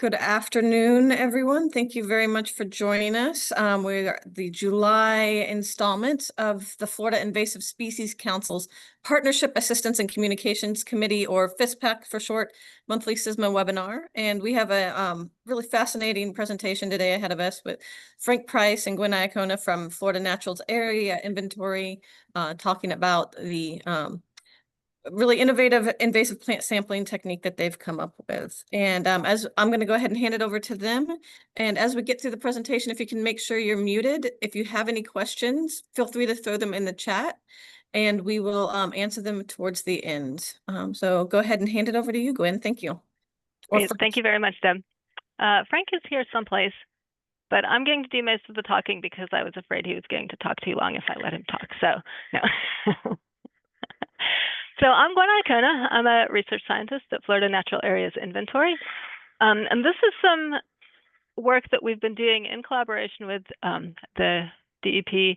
Good afternoon, everyone. Thank you very much for joining us. We're the July installment of the Florida Invasive Species Council's Partnership Assistance and Communications Committee, or FISPAC for short, monthly CISMA webinar. And we have a really fascinating presentation today ahead of us with Frank Price and Gwen Iacona from Florida Naturals Area Inventory, talking about the really innovative invasive plant sampling technique that they've come up with. And as I'm going to go ahead and hand it over to them. And as we get through the presentation, if you can make sure you're muted, if you have any questions, feel free to throw them in the chat and we will answer them towards the end. So go ahead and hand it over to you, Gwen. Thank you. Great. Thank you very much, Deb. Frank is here someplace, but I'm going to do most of the talking because I was afraid he was going to talk too long if I let him talk. So no. So I'm Gwen Iacona. I'm a research scientist at Florida Natural Areas Inventory. And this is some work that we've been doing in collaboration with the DEP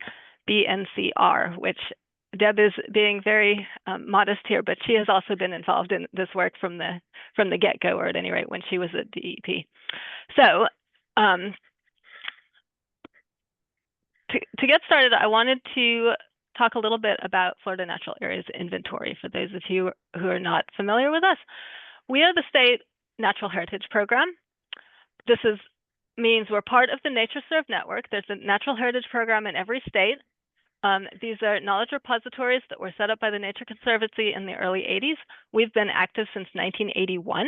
BNCR, which Deb is being very modest here, but she has also been involved in this work from the get-go, or at any rate when she was at DEP. So to get started, I wanted to talk a little bit about Florida Natural Areas Inventory for those of you who are not familiar with us. We are the state natural heritage program. This means we're part of the NatureServe network. There's a natural heritage program in every state. These are knowledge repositories that were set up by the Nature Conservancy in the early 80s. We've been active since 1981.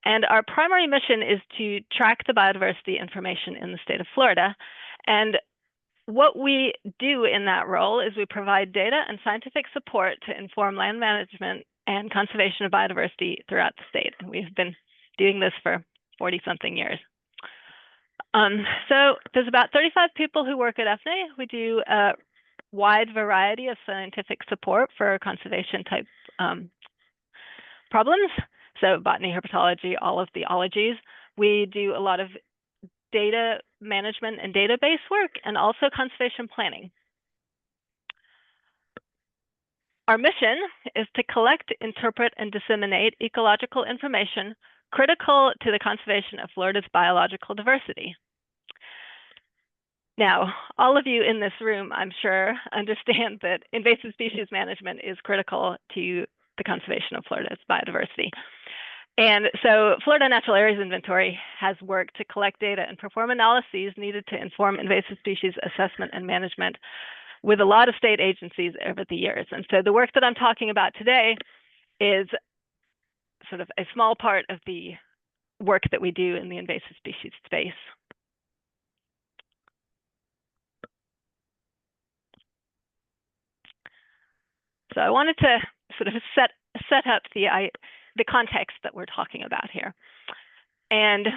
And our primary mission is to track the biodiversity information in the state of Florida. And what we do in that role is we provide data and scientific support to inform land management and conservation of biodiversity throughout the state. And we've been doing this for 40-something years. So there's about 35 people who work at FNA. We do a wide variety of scientific support for conservation type problems. So botany, herpetology, all of the ologies. We do a lot of data management and database work, and also conservation planning. Our mission is to collect, interpret, and disseminate ecological information critical to the conservation of Florida's biological diversity. Now, all of you in this room, I'm sure, understand that invasive species management is critical to the conservation of Florida's biodiversity. And so Florida Natural Areas Inventory has worked to collect data and perform analyses needed to inform invasive species assessment and management with a lot of state agencies over the years. And so the work that I'm talking about today is sort of a small part of the work that we do in the invasive species space. So I wanted to sort of set up the context that we're talking about here. And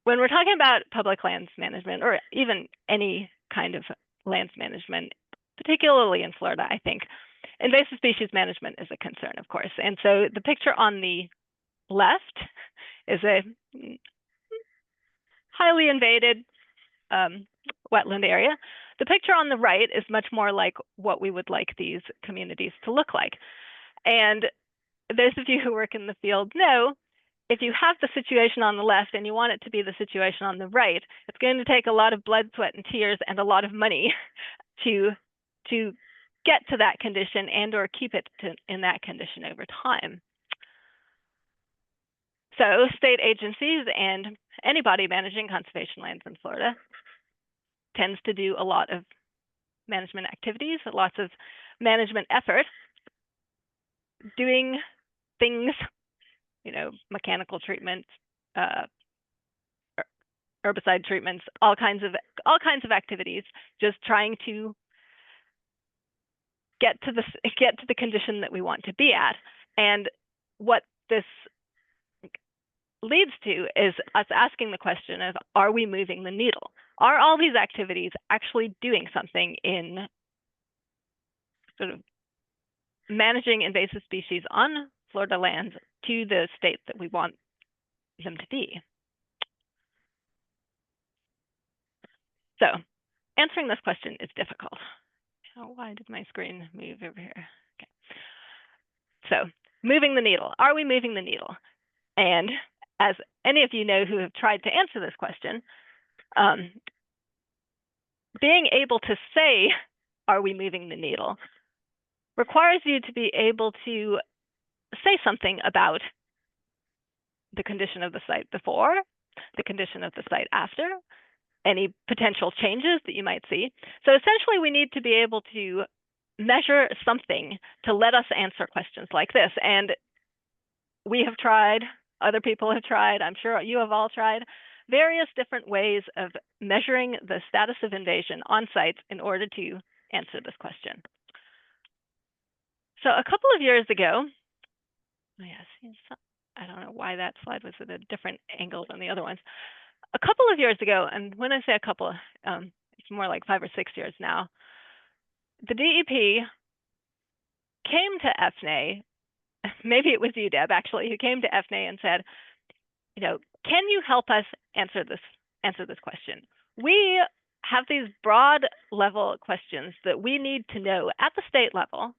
when we're talking about public lands management, or even any kind of lands management, particularly in Florida, I think invasive species management is a concern, of course. And so the picture on the left is a highly invaded wetland area. The picture on the right is much more like what we would like these communities to look like. And those of you who work in the field know, if you have the situation on the left and you want it to be the situation on the right, it's going to take a lot of blood, sweat, and tears and a lot of money to get to that condition and or keep it in that condition over time. So state agencies and anybody managing conservation lands in Florida tends to do a lot of management activities, lots of management effort, doing things, you know, mechanical treatments, herbicide treatments, all kinds of activities, just trying to get to the condition that we want to be at. And what this leads to is us asking the question of, are we moving the needle? Are all these activities actually doing something in sort of managing invasive species on Florida lands to the state that we want them to be? So answering this question is difficult. Oh, why did my screen move over here? Okay. So moving the needle. Are we moving the needle? And as any of you know who have tried to answer this question, being able to say, are we moving the needle, requires you to be able to say something about the condition of the site before, the condition of the site after, any potential changes that you might see. So essentially, we need to be able to measure something to let us answer questions like this. And we have tried, other people have tried, I'm sure you have all tried, various different ways of measuring the status of invasion on sites in order to answer this question. So a couple of years ago, I don't know why that slide was at a different angle than the other ones. A couple of years ago, and when I say a couple, it's more like 5 or 6 years now, the DEP came to FNA, maybe it was you, Deb, actually, who came to FNA and said, can you help us answer this question? We have these broad level questions that we need to know at the state level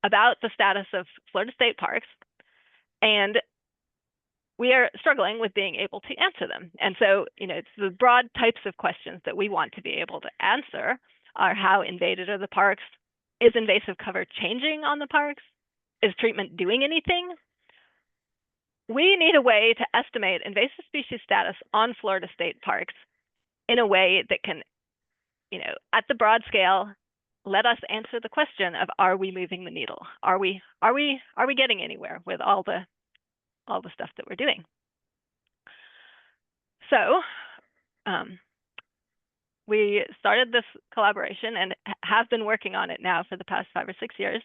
about the status of Florida state parks, and we are struggling with being able to answer them. And so, it's the broad types of questions that we want to be able to answer are: how invaded are the parks? Is invasive cover changing on the parks? Is treatment doing anything? We need a way to estimate invasive species status on Florida state parks in a way that can, at the broad scale, let us answer the question of, are we moving the needle? Are we getting anywhere with all the stuff that we're doing? So we started this collaboration and have been working on it now for the past 5 or 6 years.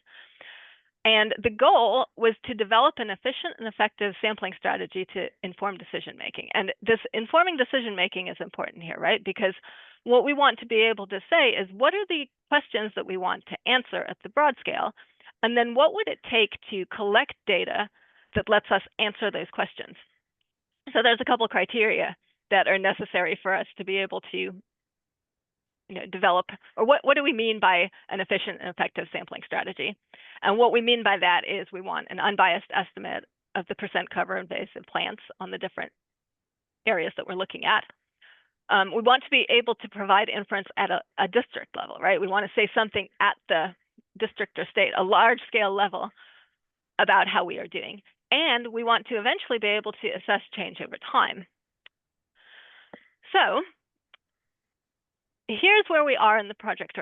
And the goal was to develop an efficient and effective sampling strategy to inform decision-making. And this informing decision-making is important here, right? Because what we want to be able to say is, what are the questions that we want to answer at the broad scale? And then what would it take to collect data that lets us answer those questions? So there's a couple of criteria that are necessary for us to be able to develop, or what do we mean by an efficient and effective sampling strategy? And what we mean by that is we want an unbiased estimate of the percent cover invasive plants on the different areas that we're looking at. We want to be able to provide inference at a district level, right? We want to say something at the district or state, a large scale level, about how we are doing. And we want to eventually be able to assess change over time. So here's where we are in the project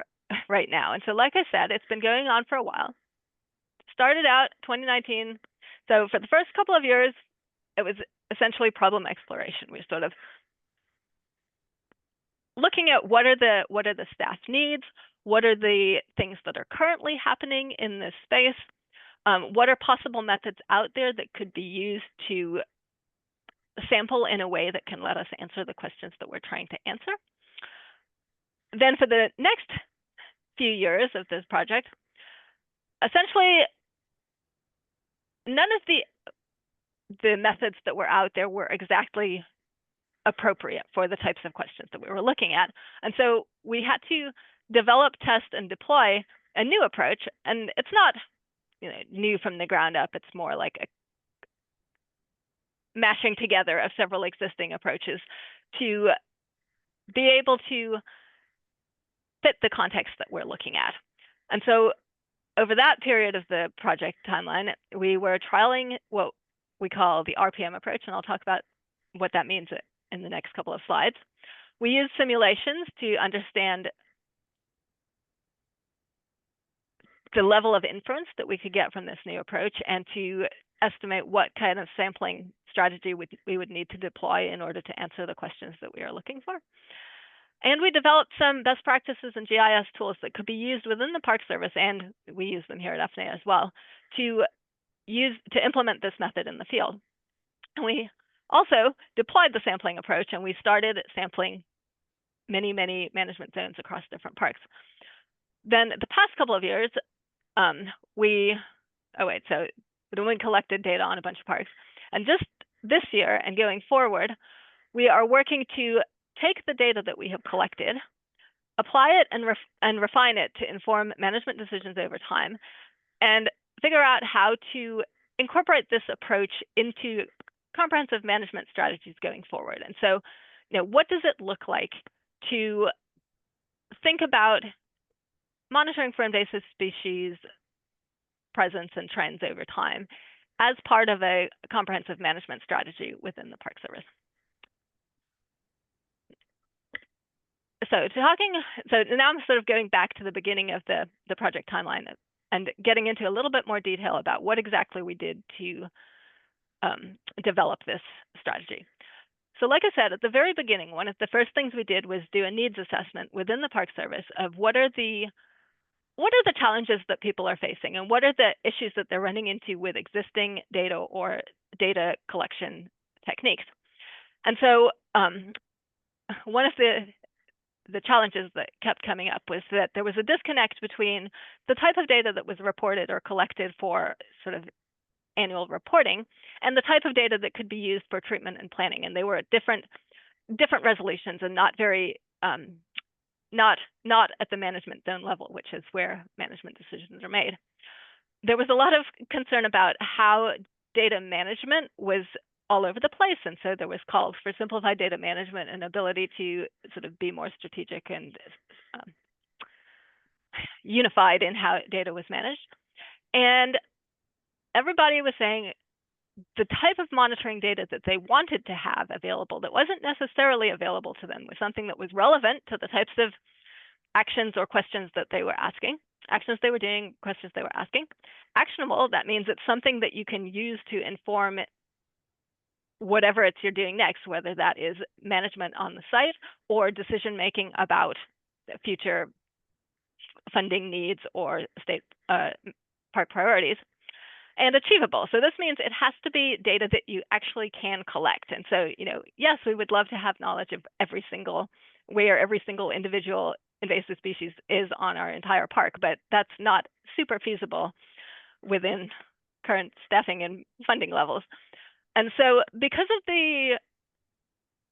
right now. And so, like I said, it's been going on for a while. Started out 2019. So for the first couple of years, it was essentially problem exploration. We were sort of looking at what are the staff needs, what are the things that are currently happening in this space, what are possible methods out there that could be used to sample in a way that can let us answer the questions that we're trying to answer. Then for the next few years of this project, essentially none of the methods that were out there were exactly appropriate for the types of questions that we were looking at. And so we had to develop, test, and deploy a new approach. And it's not new from the ground up. It's more like a mashing together of several existing approaches to be able to fit the context that we're looking at. And so over that period of the project timeline, we were trialing what we call the RPM approach, and I'll talk about what that means in the next couple of slides. We used simulations to understand the level of inference that we could get from this new approach and to estimate what kind of sampling strategy we would need to deploy in order to answer the questions that we are looking for. And we developed some best practices and GIS tools that could be used within the Park Service, and we use them here at FNA as well, to implement this method in the field. And we also deployed the sampling approach, and we started sampling many, many management zones across different parks. Then the past couple of years, we collected data on a bunch of parks. And just this year and going forward, we are working to take the data that we have collected, apply it and refine it to inform management decisions over time, and figure out how to incorporate this approach into comprehensive management strategies going forward. And so, what does it look like to think about monitoring for invasive species presence and trends over time as part of a comprehensive management strategy within the Park Service? So now I'm sort of going back to the beginning of the project timeline and getting into a little bit more detail about what exactly we did to develop this strategy. So like I said, at the very beginning, one of the first things we did was do a needs assessment within the Park Service of what are the challenges that people are facing and what are the issues that they're running into with existing data or data collection techniques. And so one of the challenges that kept coming up was that there was a disconnect between the type of data that was reported or collected for sort of annual reporting and the type of data that could be used for treatment and planning. And they were at different resolutions and not very not at the management zone level, which is where management decisions are made. There was a lot of concern about how data management was all over the place. And so there was calls for simplified data management and ability to sort of be more strategic and unified in how data was managed. And everybody was saying the type of monitoring data that they wanted to have available that wasn't necessarily available to them was something that was relevant to the types of actions or questions that they were asking, actions they were doing, questions they were asking. Actionable, that means it's something that you can use to inform whatever it's you're doing next, whether that is management on the site or decision making about future funding needs or state park priorities. And achievable. So this means it has to be data that you actually can collect. And so, yes, we would love to have knowledge of where every single individual invasive species is on our entire park, but that's not super feasible within current staffing and funding levels. And so because of the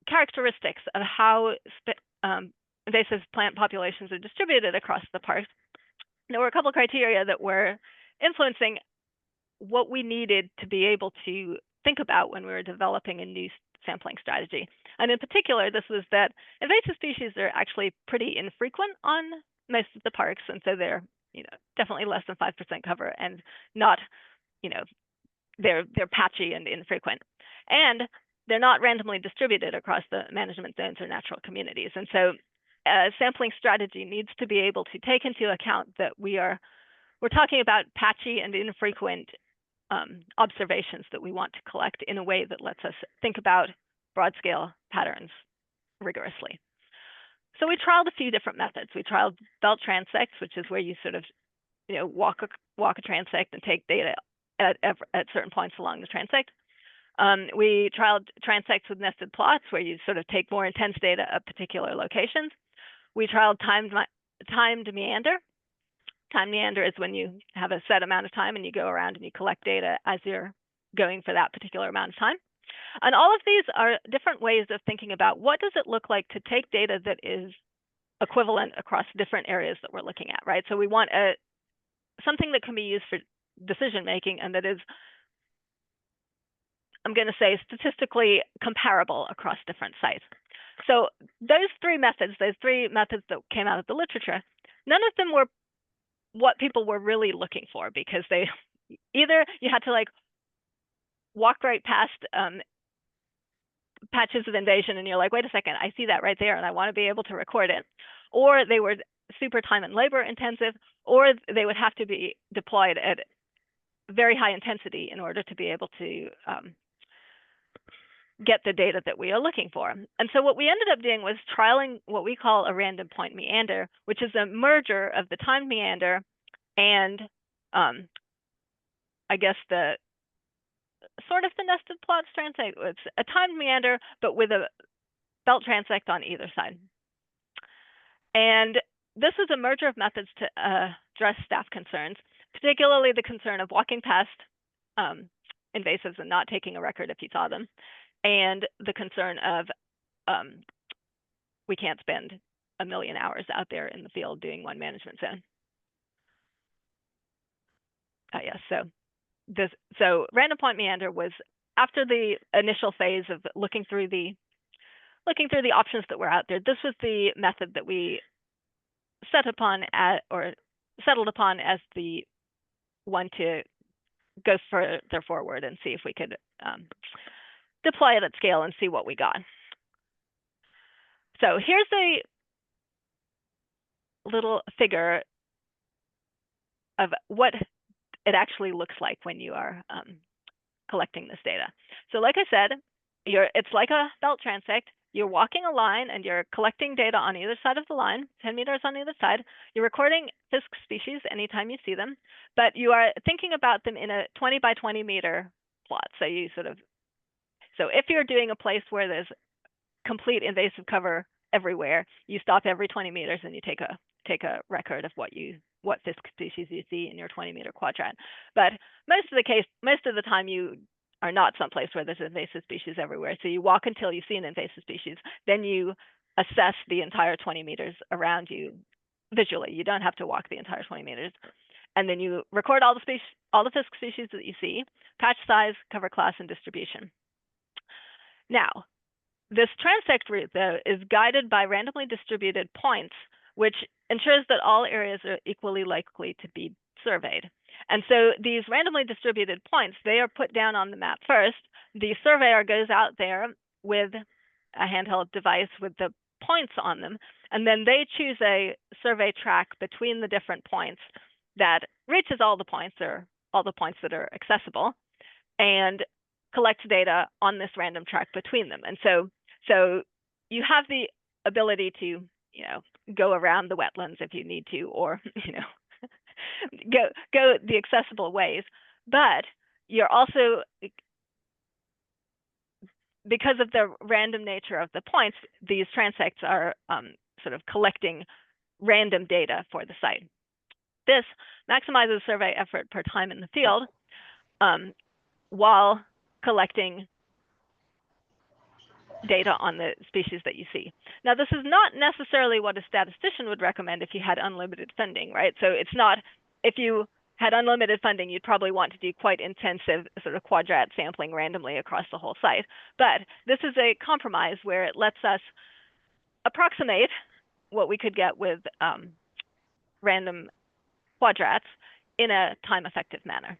characteristics of how invasive plant populations are distributed across the parks, there were a couple of criteria that were influencing what we needed to be able to think about when we were developing a new sampling strategy. And in particular, this was that invasive species are actually pretty infrequent on most of the parks. And so they're, definitely less than 5% cover and not, they're patchy and infrequent. And they're not randomly distributed across the management zones or natural communities. And so a sampling strategy needs to be able to take into account that we're talking about patchy and infrequent observations that we want to collect in a way that lets us think about broad-scale patterns rigorously. So we trialed a few different methods. We trialed belt transects, which is where you sort of, walk a transect and take data at certain points along the transect. We trialed transects with nested plots, where you sort of take more intense data at particular locations. We trialed timed meander. Time meander is when you have a set amount of time and you go around and you collect data as you're going for that particular amount of time. And all of these are different ways of thinking about what does it look like to take data that is equivalent across different areas that we're looking at, right? So we want something that can be used for decision making and that is, I'm going to say, statistically comparable across different sites. So those three methods that came out of the literature, none of them were what people were really looking for, because either you had to walk right past patches of invasion and you're like, wait a second, I see that right there and I want to be able to record it, or they were super time and labor intensive, or they would have to be deployed at very high intensity in order to be able to get the data that we are looking for. And so what we ended up doing was trialing what we call a random point meander, which is a merger of the timed meander and I guess the sort of the nested plots transect. It's a timed meander, but with a belt transect on either side. And this is a merger of methods to address staff concerns, particularly the concern of walking past invasives and not taking a record if you saw them, and the concern of we can't spend 1 million hours out there in the field doing one management zone. Yes, so random point meander was after the initial phase of looking through the options that were out there, this was the method that we settled upon as the one to go further forward and see if we could deploy it at scale and see what we got. So here's a little figure of what it actually looks like when you are collecting this data. So like I said, it's like a belt transect. You're walking a line and you're collecting data on either side of the line, 10 meters on either side. You're recording fisk species anytime you see them, but you are thinking about them in a 20 by 20 meter plot. So if you're doing a place where there's complete invasive cover everywhere, you stop every 20 meters and you take a record of what fisk species you see in your 20-meter quadrat. But most of the time you are not someplace where there's invasive species everywhere. So you walk until you see an invasive species, then you assess the entire 20 meters around you visually. You don't have to walk the entire 20 meters. And then you record all the fisk species that you see, patch size, cover class, and distribution. Now, this transect route, though, is guided by randomly distributed points, which ensures that all areas are equally likely to be surveyed. And so these randomly distributed points, they are put down on the map first. The surveyor goes out there with a handheld device with the points on them, and then they choose a survey track between the different points that reaches all the points, or all the points that are accessible, and collects data on this random track between them. And so you have the ability to, go around the wetlands if you need to, or, go the accessible ways. But you're also, because of the random nature of the points, these transects are sort of collecting random data for the site. This maximizes survey effort per time in the field while collecting data on the species that you see. Now, this is not necessarily what a statistician would recommend if you had unlimited funding, right? So it's not, if you had unlimited funding, you'd probably want to do quite intensive sort of quadrat sampling randomly across the whole site. But this is a compromise where it lets us approximate what we could get with random quadrats in a time-effective manner.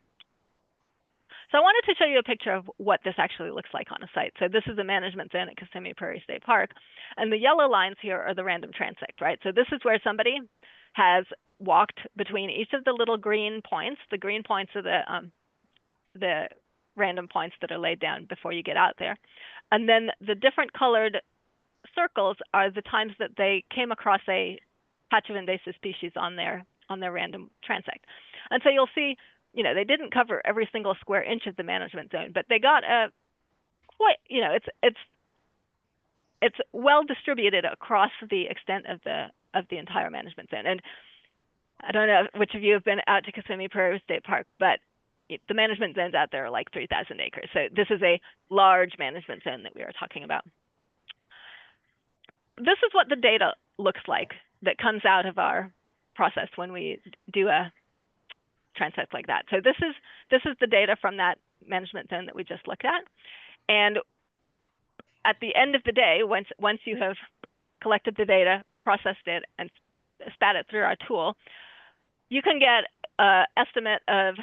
So I wanted to show you a picture of what this actually looks like on a site. So this is a management zone at Kissimmee Prairie State Park. And the yellow lines here are the random transect, right? So this is where somebody has walked between each of the little green points. The green points are the random points that are laid down before you get out there. And then the different colored circles are the times that they came across a patch of invasive species on their random transect. And so you'll see, they didn't cover every single square inch of the management zone, but they got a quite, it's well distributed across the extent of the entire management zone. And I don't know which of you have been out to Kissimmee Prairie State Park, but the management zones out there are like 3,000 acres. So this is a large management zone that we are talking about. This is what the data looks like that comes out of our process when we do a transect like that. So this is the data from that management zone that we just looked at. And at the end of the day, once you have collected the data, processed it, and spat it through our tool, you can get an estimate of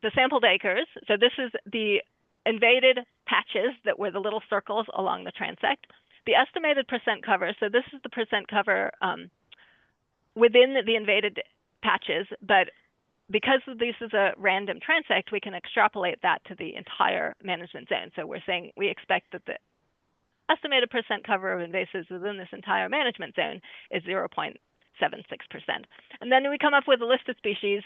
the sampled acres. So this is the invaded patches that were the little circles along the transect. The estimated percent cover, so this is the percent cover within the invaded patches, but because this is a random transect, we can extrapolate that to the entire management zone. So we're saying we expect that the estimated percent cover of invasives within this entire management zone is 0.76%. And then we come up with a list of species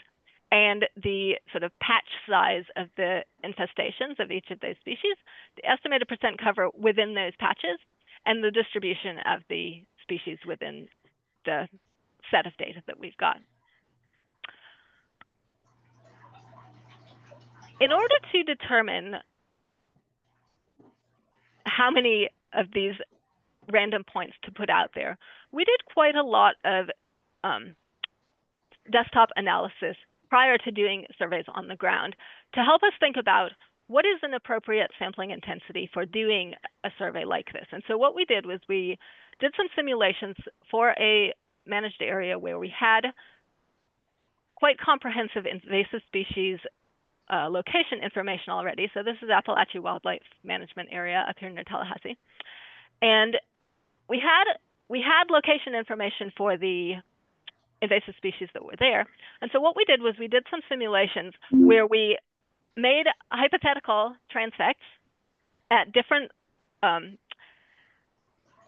and the sort of patch size of the infestations of each of those species, the estimated percent cover within those patches, and the distribution of the species within the set of data that we've got. In order to determine how many of these random points to put out there, we did quite a lot of desktop analysis prior to doing surveys on the ground to help us think about what is an appropriate sampling intensity for doing a survey like this? And so what we did was we did some simulations for a managed area where we had quite comprehensive invasive species location information already. So this is Appalachia Wildlife Management Area up here near Tallahassee. And we had location information for the invasive species that were there. And so what we did was we did some simulations where we made hypothetical transects at different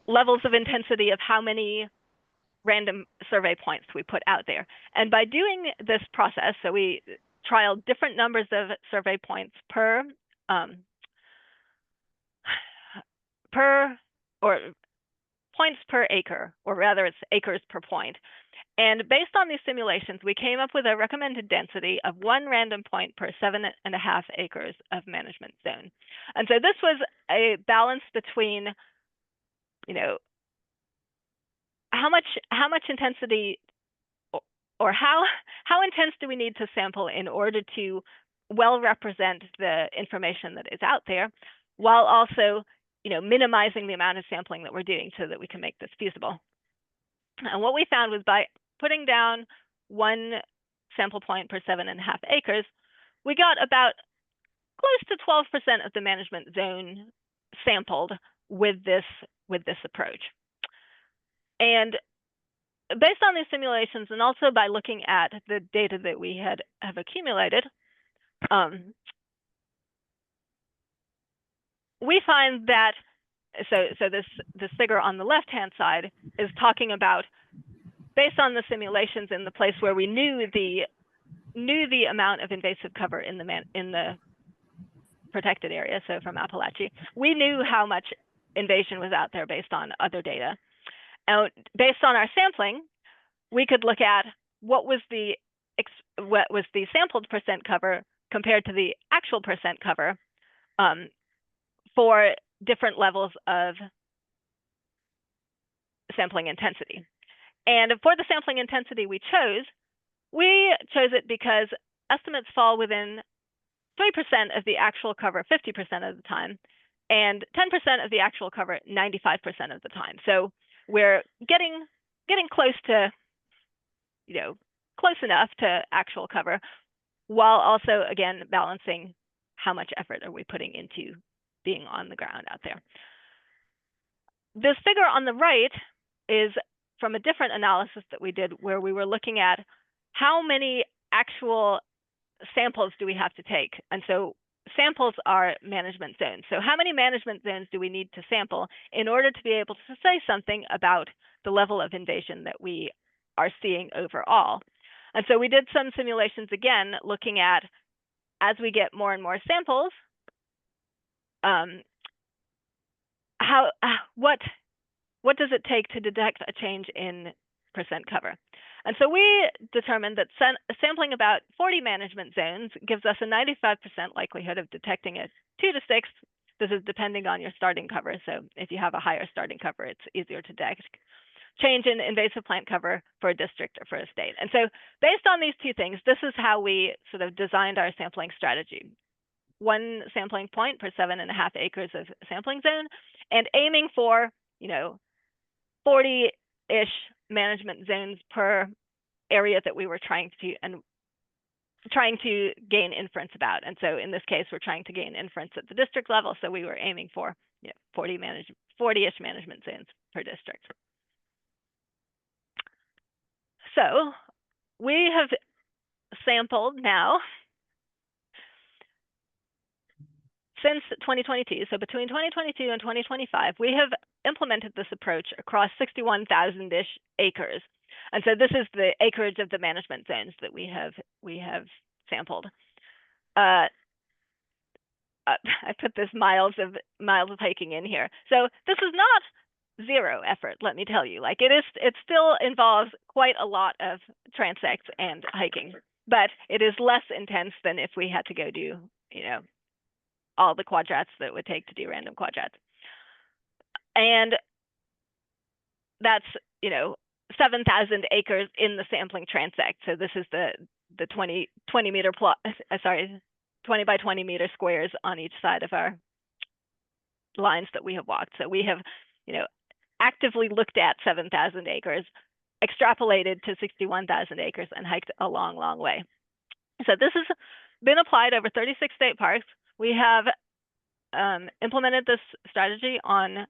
levels of intensity of how many random survey points we put out there. And by doing this process, so we trialed different numbers of survey points per or points per acre, or rather it's acres per point. And based on these simulations, we came up with a recommended density of 1 random point per 7.5 acres of management zone. And so this was a balance between, you know, how much intensity or how intense do we need to sample in order to well represent the information that is out there, while also, you know, minimizing the amount of sampling that we're doing so that we can make this feasible. And what we found was by putting down 1 sample point per 7.5 acres, we got about close to 12% of the management zone sampled with this approach. And based on these simulations, and also by looking at the data that we have accumulated, we find that so this figure on the left-hand side is talking about, based on the simulations in the place where we knew the amount of invasive cover in the protected area, so from Appalachia, we knew how much invasion was out there based on other data. And based on our sampling, we could look at what was the sampled percent cover compared to the actual percent cover for different levels of sampling intensity. And for the sampling intensity we chose it because estimates fall within 3% of the actual cover 50% of the time, and 10% of the actual cover 95% of the time. So we're getting close to, you know, close enough to actual cover, while also, again, balancing how much effort are we putting into being on the ground out there. This figure on the right is from a different analysis that we did, where we were looking at how many actual samples do we have to take. And so samples are management zones. So how many management zones do we need to sample in order to be able to say something about the level of invasion that we are seeing overall? And so we did some simulations, again, looking at, as we get more and more samples, what does it take to detect a change in percent cover? And so we determined that sampling about 40 management zones gives us a 95% likelihood of detecting a 2 to 6. This is depending on your starting cover. So if you have a higher starting cover, it's easier to detect change in invasive plant cover for a district or for a state. And so based on these two things, this is how we sort of designed our sampling strategy. 1 sampling point per 7.5 acres of sampling zone, and aiming for, you know, 40-ish management zones per area that we were trying to gain inference about. And so in this case, we're trying to gain inference at the district level. So we were aiming for, you know, 40-ish management zones per district. So we have sampled now since 2022. So between 2022 and 2025, we have implemented this approach across 61,000-ish acres. And so this is the acreage of the management zones that we have sampled. I put this miles of hiking in here. So this is not zero effort, let me tell you. Like, it still involves quite a lot of transects and hiking, but it is less intense than if we had to go do, you know, all the quadrats that it would take to do random quadrats. And that's, you know, 7,000 acres in the sampling transect. So this is the 20 20 by 20 meter squares on each side of our lines that we have walked. So we have, actively looked at 7,000 acres, extrapolated to 61,000 acres, and hiked a long, long way. So this has been applied over 36 state parks. We have implemented this strategy on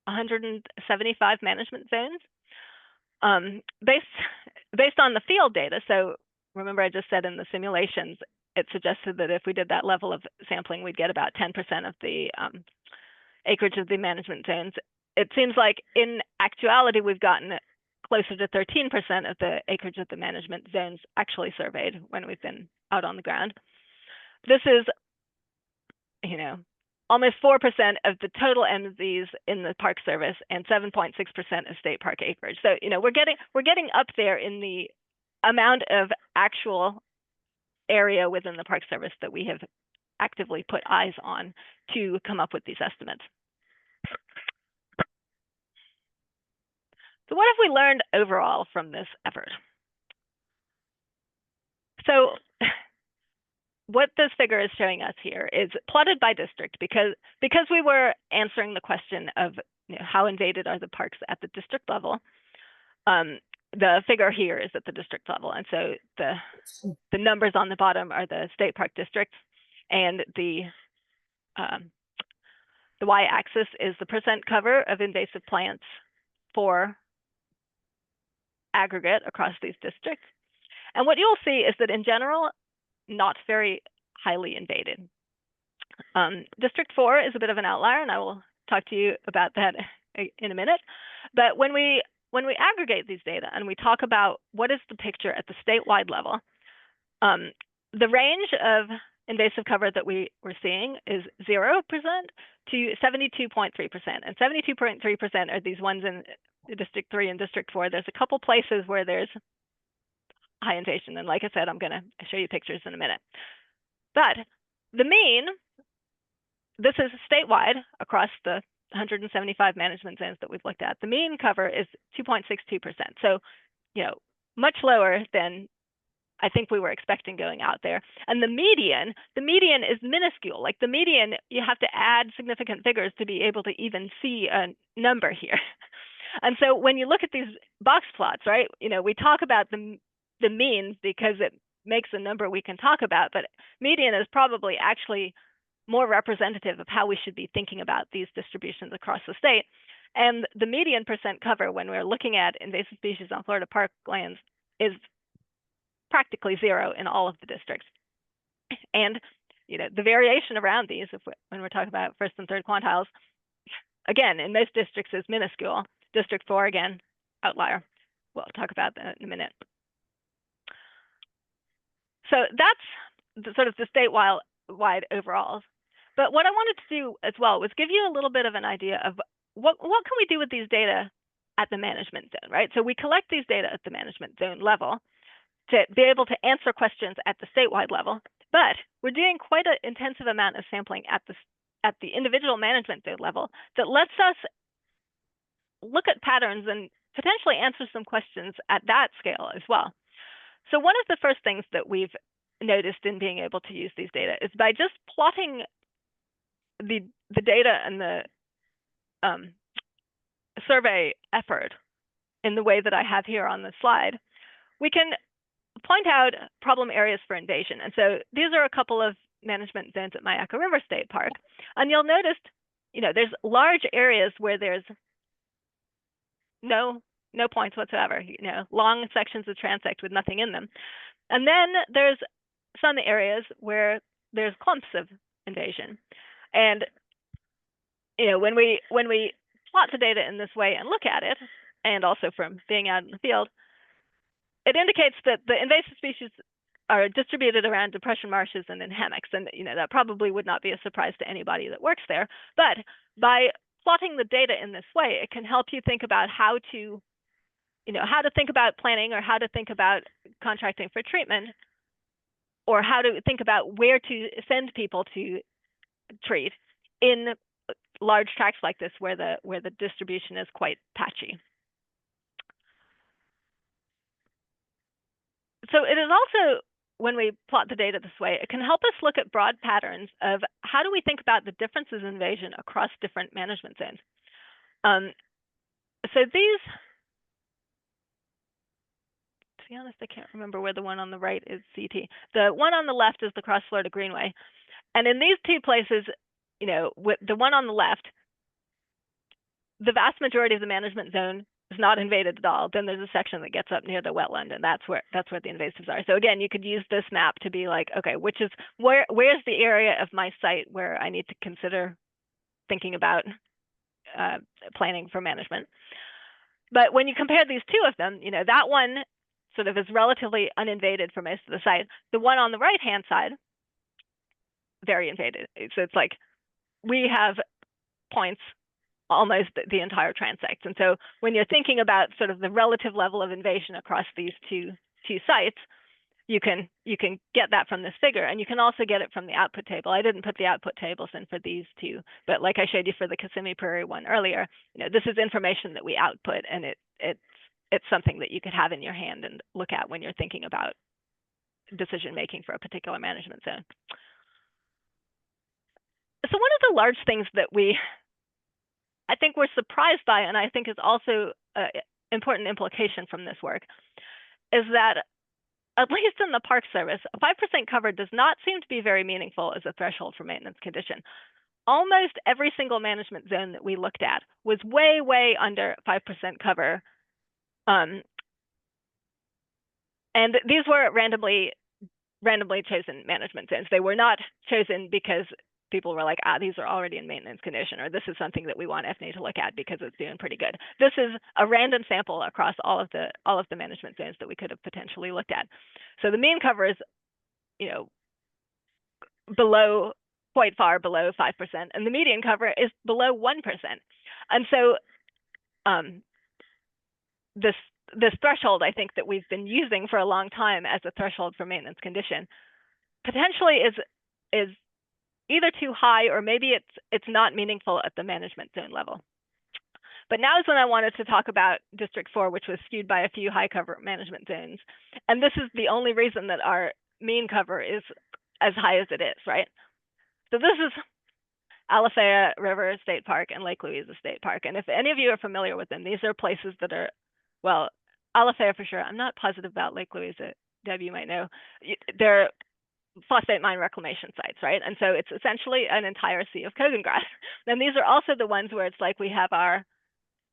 175 management zones based on the field data. So remember, I just said in the simulations, it suggested that if we did that level of sampling, we'd get about 10% of the acreage of the management zones. It seems like in actuality, we've gotten closer to 13% of the acreage of the management zones actually surveyed when we've been out on the ground. This is, almost 4% of the total MZs in the Park Service and 7.6% of state park acreage. So, we're getting up there in the amount of actual area within the Park Service that we have actively put eyes on to come up with these estimates. So what have we learned overall from this effort? So what this figure is showing us here is plotted by district because we were answering the question of how invaded are the parks at the district level. The figure here is at the district level, and so the numbers on the bottom are the state park districts, and the y-axis is the percent cover of invasive plants for aggregate across these districts. And what you'll see is that in general, not very highly invaded. District 4 is a bit of an outlier, and I will talk to you about that in a minute. But when we aggregate these data and we talk about what is the picture at the statewide level, the range of invasive cover that we're seeing is 0% to 72.3%. And 72.3% are these ones in District 3 and District 4. There's a couple places where there's high invasion. And like I said, I'm going to show you pictures in a minute. But the mean, this is statewide across the 175 management zones that we've looked at. The mean cover is 2.62%. So, much lower than I think we were expecting going out there. And the median is minuscule. Like the median, you have to add significant figures to be able to even see a number here. And so when you look at these box plots, right, we talk about the means because it makes a number we can talk about, but median is probably actually more representative of how we should be thinking about these distributions across the state. And the median percent cover when we're looking at invasive species on Florida parklands is practically 0 in all of the districts. And the variation around these, when we're talking about first and third quantiles, again, in most districts is minuscule. District 4, again, outlier. We'll talk about that in a minute. So that's sort of the statewide overall. But what I wanted to do as well was give you a little bit of an idea of what can we do with these data at the management zone, right? So we collect these data at the management zone level to be able to answer questions at the statewide level, but we're doing quite an intensive amount of sampling at the individual management zone level that lets us look at patterns and potentially answer some questions at that scale as well. So one of the first things that we've noticed in being able to use these data is by just plotting the data and the survey effort in the way that I have here on the slide, we can point out problem areas for invasion. And so these are a couple of management zones at Iacona River State Park. And you'll notice, there's large areas where there's no points whatsoever, long sections of transect with nothing in them. And then there's some areas where there's clumps of invasion. And when we plot the data in this way and look at it, and also from being out in the field, it indicates that the invasive species are distributed around depression marshes and in hammocks. And that probably would not be a surprise to anybody that works there. But by plotting the data in this way, it can help you think about how to think about planning, or how to think about contracting for treatment, or how to think about where to send people to treat in large tracts like this where the distribution is quite patchy. So it is also when we plot the data this way, it can help us look at broad patterns of how do we think about the differences in invasion across different management zones. So these, to be honest, I can't remember where the one on the right is CT. The one on the left is the Cross Florida Greenway. And in these two places, you know, with the one on the left, the vast majority of the management zone is not invaded at all. Then there's a section that gets up near the wetland, and that's where the invasives are. So again, you could use this map to be like, okay, which is where's the area of my site where I need to consider thinking about planning for management. But when you compare these two of them, you know, that one sort of is relatively uninvaded for most of the site. The one on the right-hand side, very invaded. So it's like we have points almost the entire transect. And so when you're thinking about sort of the relative level of invasion across these two sites, you can get that from this figure, and you can also get it from the output table. I didn't put the output tables in for these two, but like I showed you for the Kissimmee Prairie one earlier, you know, this is information that we output, and it's something that you could have in your hand and look at when you're thinking about decision making for a particular management zone. So one of the large things that I think we're surprised by, and I think is also an important implication from this work, is that at least in the Park Service, a 5% cover does not seem to be very meaningful as a threshold for maintenance condition. Almost every single management zone that we looked at was way, way under 5% cover. And these were randomly chosen management zones. They were not chosen because people were like, these are already in maintenance condition, or this is something that we want FNA to look at because it's doing pretty good. This is a random sample across all of the management zones that we could have potentially looked at. So the mean cover is, you know, quite far below 5%, and the median cover is below 1%. And so this threshold, I think, that we've been using for a long time as a threshold for maintenance condition, potentially is either too high, or maybe it's not meaningful at the management zone level. But now is when I wanted to talk about District 4, which was skewed by a few high cover management zones. And this is the only reason that our mean cover is as high as it is, right? So this is Alafaya River State Park and Lake Louisa State Park. And if any of you are familiar with them, these are places that are, well, Alafaya for sure. I'm not positive about Lake Louisa. Deb, you might know. They're phosphate mine reclamation sites, right? And so it's essentially an entire sea of Kogan grass. And these are also the ones where it's like we have our,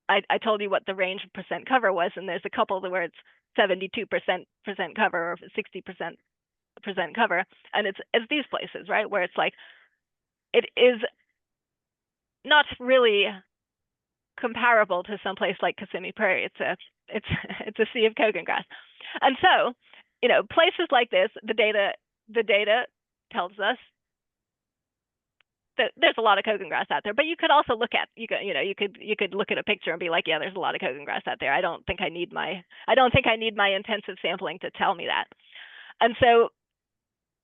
I told you what the range of percent cover was, and there's a couple where it's 72% cover or 60% cover, and it's these places, right, where it's like it is not really comparable to some place like Kissimmee Prairie. It's a sea of Kogan grass, and so, you know, places like this, the data tells us that there's a lot of Kogan grass out there. But you could also look at you could look at a picture and be like, yeah, there's a lot of Kogan grass out there. I don't think I need my intensive sampling to tell me that. And so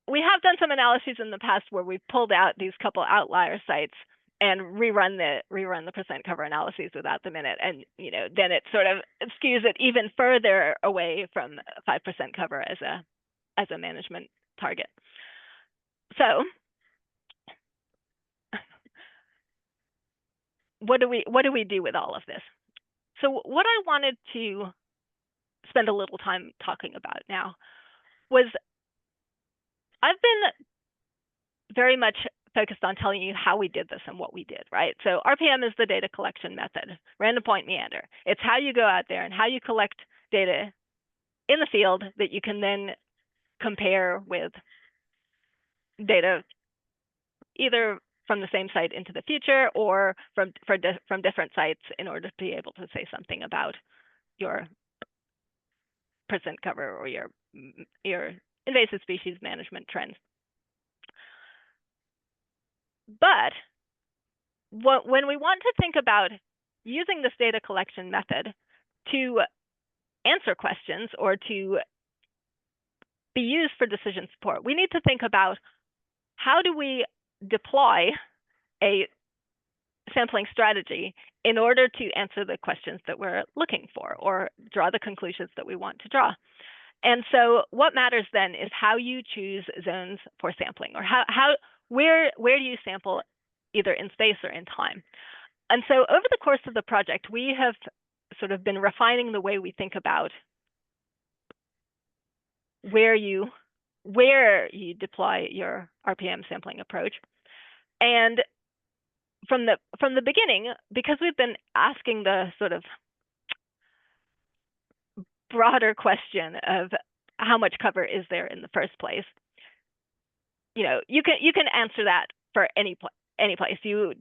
we have done some analyses in the past where we've pulled out these couple outlier sites and rerun the percent cover analyses without them in it, and you know, then it sort of skews it even further away from 5% cover as a management target. So what do we do with all of this? So what I wanted to spend a little time talking about now was, I've been very much focused on telling you how we did this and what we did, right? So RPM is the data collection method, random point meander. It's how you go out there and how you collect data in the field that you can then compare with data either from the same site into the future or from different sites in order to be able to say something about your percent cover or your invasive species management trends. But when we want to think about using this data collection method to answer questions or to be used for decision support, we need to think about how do we deploy a sampling strategy in order to answer the questions that we're looking for or draw the conclusions that we want to draw. And so what matters then is how you choose zones for sampling, or where do you sample either in space or in time. And so over the course of the project, we have sort of been refining the way we think about where you deploy your RPM sampling approach. And from the beginning, because we've been asking the sort of broader question of how much cover is there in the first place, you know, you can answer that for any place. You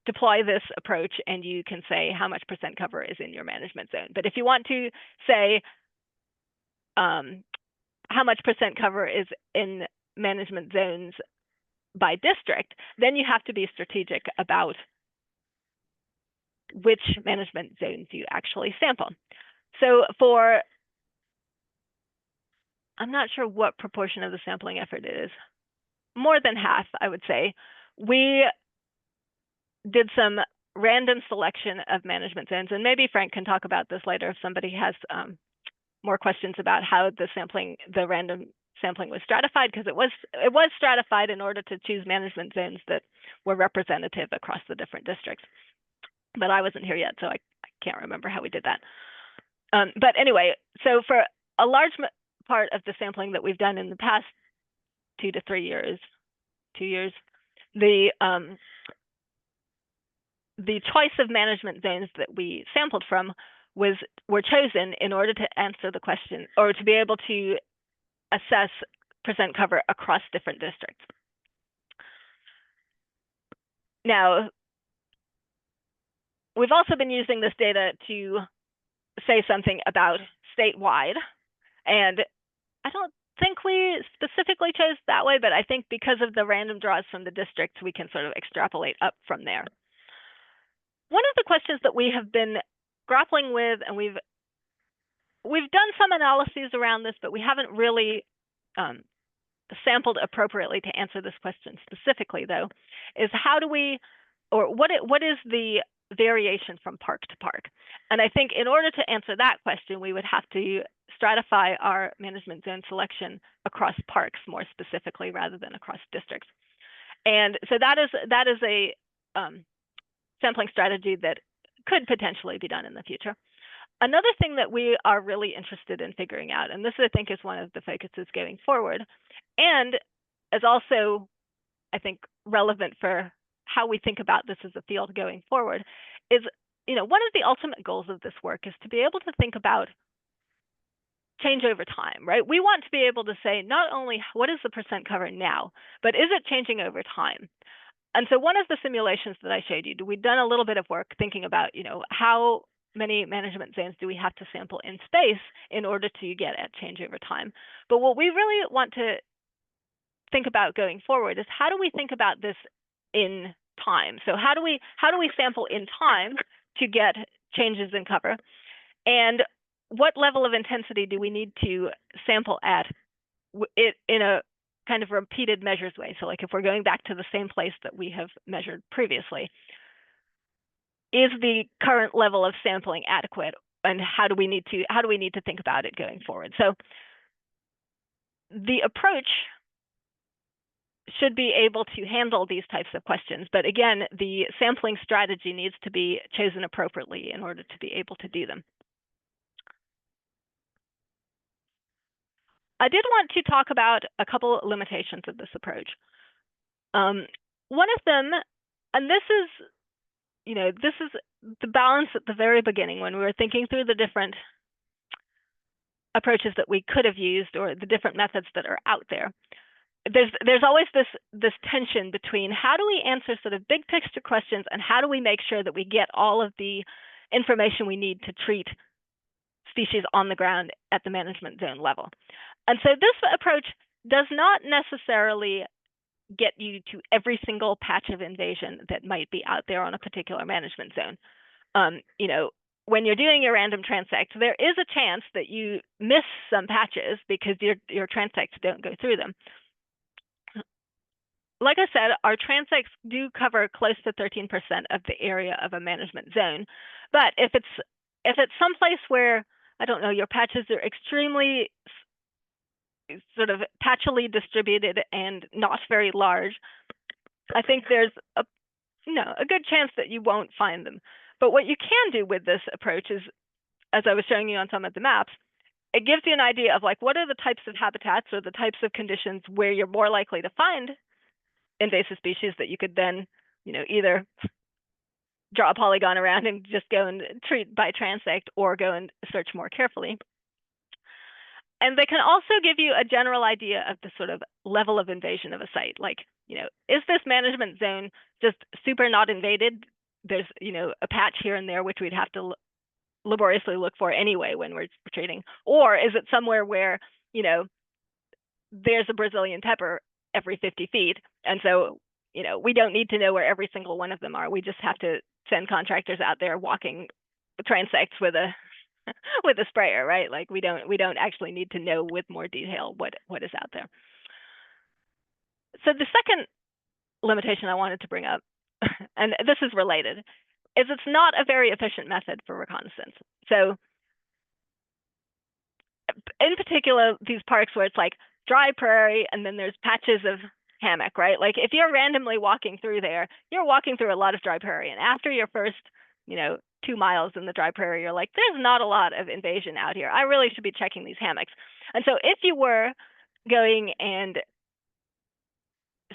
deploy this approach and you can say how much % cover is in your management zone. But if you want to say how much % cover is in management zones by district, then you have to be strategic about which management zones you actually sample. So I'm not sure what proportion of the sampling effort it is. More than half, I would say. We did some random selection of management zones, and maybe Frank can talk about this later if somebody has more questions about how the random sampling was stratified, because it was stratified in order to choose management zones that were representative across the different districts. But I wasn't here yet, so I can't remember how we did that. But anyway, so for a large part of the sampling that we've done in the past 2 to 3 years, 2 years, the choice of management zones that we sampled from were chosen in order to answer the question, or to be able to assess % cover across different districts. Now, we've also been using this data to say something about statewide, and I don't think we specifically chose that way, but I think because of the random draws from the districts, we can sort of extrapolate up from there. One of the questions that we have been grappling with, and we've done some analyses around this, but we haven't really sampled appropriately to answer this question specifically, though, is how do we, or what is the variation from park to park? And I think in order to answer that question, we would have to stratify our management zone selection across parks more specifically rather than across districts. And so that is a sampling strategy that could potentially be done in the future. Another thing that we are really interested in figuring out, and this I think is one of the focuses going forward, and is also, I think, relevant for how we think about this as a field going forward, is, you know, one of the ultimate goals of this work is to be able to think about change over time, right? We want to be able to say not only what is the % cover now, but is it changing over time? And so one of the simulations that I showed you, we've done a little bit of work thinking about, you know, how many management zones do we have to sample in space in order to get at change over time. But what we really want to think about going forward is how do we think about this in time? So how do we sample in time to get changes in cover? And what level of intensity do we need to sample at it in a kind of repeated measures way? So like if we're going back to the same place that we have measured previously, is the current level of sampling adequate? And how do we need to think about it going forward? So the approach should be able to handle these types of questions. But again, the sampling strategy needs to be chosen appropriately in order to be able to do them. I did want to talk about a couple limitations of this approach. One of them, and this is the balance at the very beginning when we were thinking through the different approaches that we could have used, or the different methods that are out there. There's always this tension between how do we answer sort of big picture questions and how do we make sure that we get all of the information we need to treat species on the ground at the management zone level. And so this approach does not necessarily get you to every single patch of invasion that might be out there on a particular management zone. You know, when you're doing your random transects, there is a chance that you miss some patches because your transects don't go through them. Like I said, our transects do cover close to 13% of the area of a management zone. But if it's someplace where, I don't know, your patches are extremely sort of patchily distributed and not very large, I think there's a good chance that you won't find them. But what you can do with this approach is, as I was showing you on some of the maps, it gives you an idea of like what are the types of habitats or the types of conditions where you're more likely to find invasive species that you could then, either draw a polygon around and just go and treat by transect or go and search more carefully. And they can also give you a general idea of the sort of level of invasion of a site. Like, is this management zone just super not invaded? There's, a patch here and there, which we'd have to laboriously look for anyway when we're treating. Or is it somewhere where, there's a Brazilian pepper every 50 feet. And so, we don't need to know where every single one of them are. We just have to send contractors out there walking transects with a with a sprayer, right? Like we don't actually need to know with more detail what is out there. So the second limitation I wanted to bring up, and this is related, is it's not a very efficient method for reconnaissance. So in particular, these parks where it's like dry prairie and then there's patches of hammock, right? Like if you're randomly walking through there, you're walking through a lot of dry prairie. And after your first, 2 miles in the dry prairie, you're like, there's not a lot of invasion out here. I really should be checking these hammocks. And so if you were going and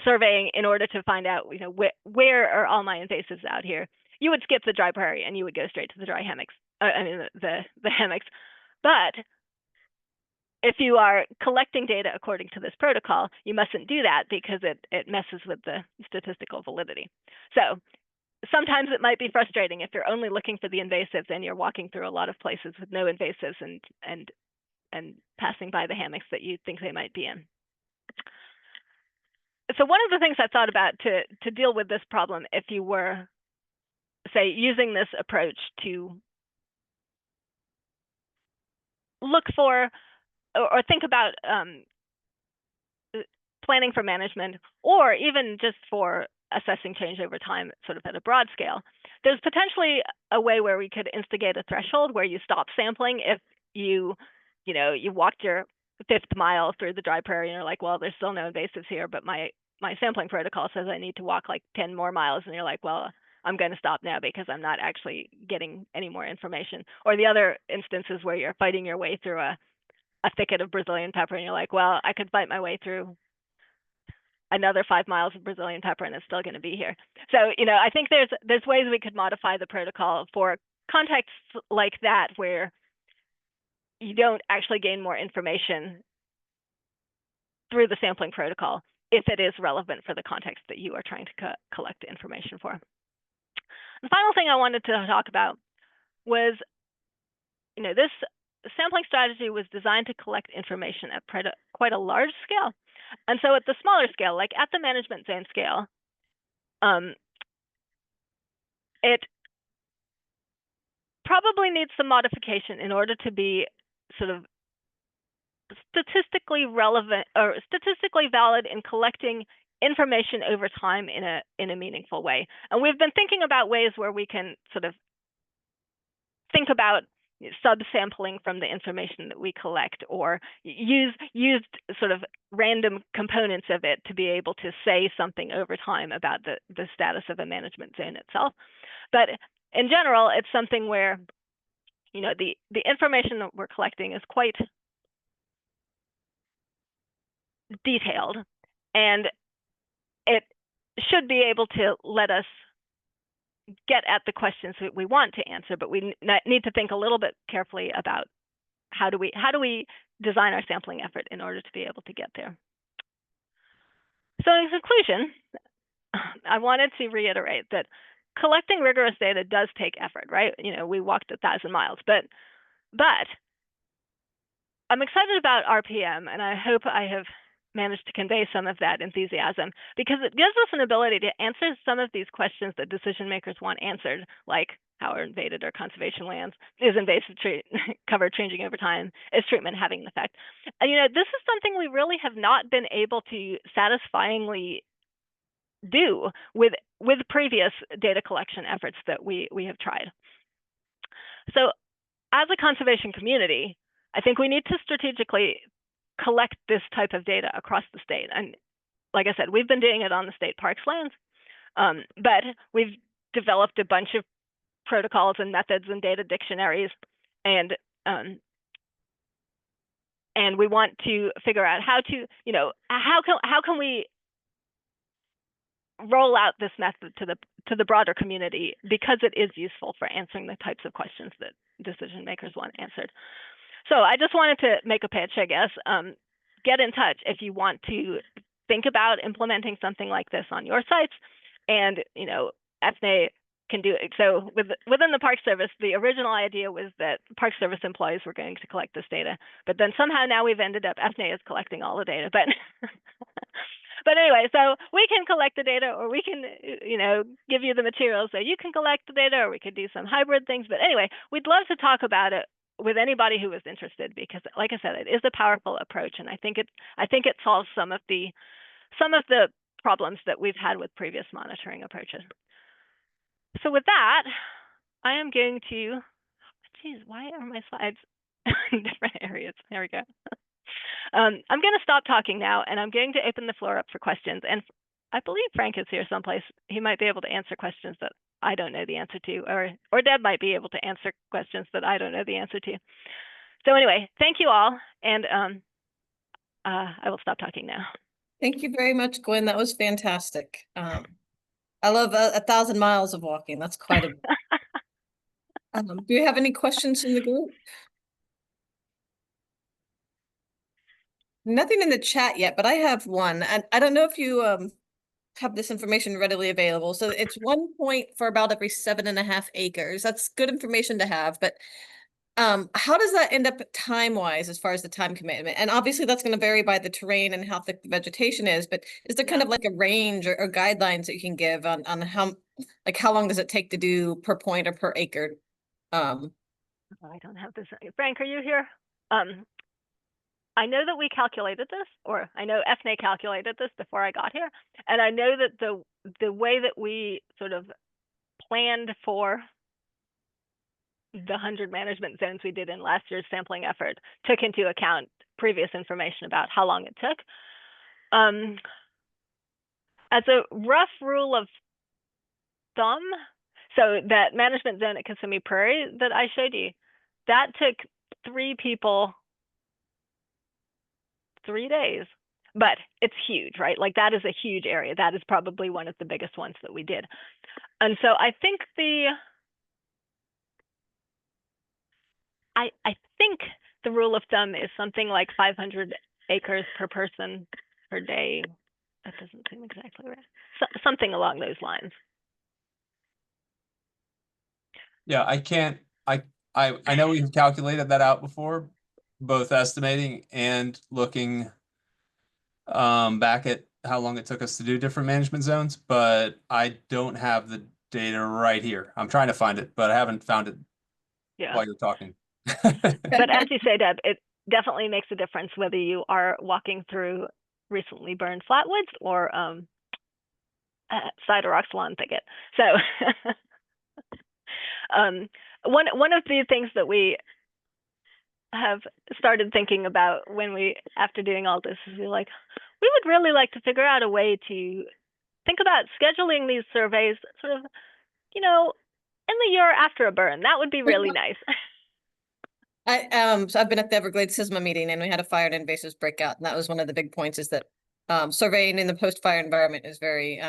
surveying in order to find out, where are all my invasives out here, you would skip the dry prairie and you would go straight to the dry hammocks. The hammocks. But if you are collecting data according to this protocol, you mustn't do that because it messes with the statistical validity. So sometimes it might be frustrating if you're only looking for the invasives and you're walking through a lot of places with no invasives and passing by the hammocks that you think they might be in. So one of the things I thought about to deal with this problem, if you were, say, using this approach to look for or think about planning for management, or even just for assessing change over time, sort of at a broad scale, there's potentially a way where we could instigate a threshold where you stop sampling if you walked your 5th mile through the dry prairie and you're like, well, there's still no invasives here, but my sampling protocol says I need to walk like 10 more miles, and you're like, well, I'm going to stop now because I'm not actually getting any more information. Or the other instances where you're fighting your way through a thicket of Brazilian pepper and you're like, well, I could fight my way through another 5 miles of Brazilian pepper and it's still going to be here. So, I think there's ways we could modify the protocol for contexts like that where you don't actually gain more information through the sampling protocol if it is relevant for the context that you are trying to collect information for. The final thing I wanted to talk about was, this sampling strategy was designed to collect information at quite a large scale. And so at the smaller scale, like at the management zone scale, it probably needs some modification in order to be sort of statistically relevant or statistically valid in collecting information over time in a meaningful way. And we've been thinking about ways where we can sort of think about subsampling from the information that we collect, or used sort of random components of it to be able to say something over time about the status of a management zone itself. But in general, it's something where, the information that we're collecting is quite detailed, and it should be able to let us get at the questions that we want to answer, but we need to think a little bit carefully about how do we design our sampling effort in order to be able to get there. So in conclusion, I wanted to reiterate that collecting rigorous data does take effort, right? We walked 1,000 miles, but I'm excited about RPM, and I hope I have managed to convey some of that enthusiasm, because it gives us an ability to answer some of these questions that decision makers want answered, like how are invaded or conservation lands? Is invasive cover changing over time? Is treatment having an effect? And this is something we really have not been able to satisfyingly do with previous data collection efforts that we have tried. So as a conservation community, I think we need to strategically collect this type of data across the state. And like I said, we've been doing it on the state parks lands, but we've developed a bunch of protocols and methods and data dictionaries, and we want to figure out how to, how can we roll out this method to the broader community, because it is useful for answering the types of questions that decision makers want answered. So I just wanted to make a pitch, I guess. Get in touch if you want to think about implementing something like this on your sites, and FNA can do it. So within the Park Service, the original idea was that Park Service employees were going to collect this data, but then somehow now we've ended up FNA is collecting all the data. But but anyway, so we can collect the data, or we can give you the materials so you can collect the data, or we could do some hybrid things. But anyway, we'd love to talk about it with anybody who is interested, because like I said, it is a powerful approach, and I think it solves some of the problems that we've had with previous monitoring approaches. So with that, I am going to, geez, why are my slides in different areas? There we go. I'm going to stop talking now, and I'm going to open the floor up for questions. And I believe Frank is here someplace. He might be able to answer questions that I don't know the answer to, or Deb might be able to answer questions that I don't know the answer to. So anyway, thank you all, and I will stop talking now. Thank you very much, Gwen. That was fantastic. I love 1,000 miles of walking. That's quite a bit. Do you have any questions from the group? Nothing in the chat yet, but I have one. And I don't know if you have this information readily available. So it's 1 point for about every 7.5 acres. That's good information to have, but how does that end up time-wise as far as the time commitment? And obviously that's going to vary by the terrain and how thick the vegetation is, but is there kind of like a range or guidelines that you can give on how long does it take to do per point or per acre? I don't have this. Frank, are you here? I know that we calculated this, or I know FNA calculated this before I got here, and I know that the way that we sort of planned for the 100 management zones we did in last year's sampling effort took into account previous information about how long it took. As a rough rule of thumb, so that management zone at Kissimmee Prairie that I showed you, that took 3 people 3 days, but it's huge, right? Like that is a huge area. That is probably one of the biggest ones that we did. And so I think I think the rule of thumb is something like 500 acres per person per day. That doesn't seem exactly right. Something along those lines. Yeah, I know we've calculated that out before, both estimating and looking back at how long it took us to do different management zones, but I don't have the data right here. I'm trying to find it, but I haven't found it while you're talking. But as you say, Deb, it definitely makes a difference whether you are walking through recently burned flatwoods or Cider Rock's lawn thicket. So one of the things that we have started thinking about after doing all this is we would really like to figure out a way to think about scheduling these surveys sort of, in the year after a burn. That would be really nice. So I've been at the Everglades CISMA meeting, and we had a fire and invasives breakout, and that was one of the big points, is that surveying in the post-fire environment is very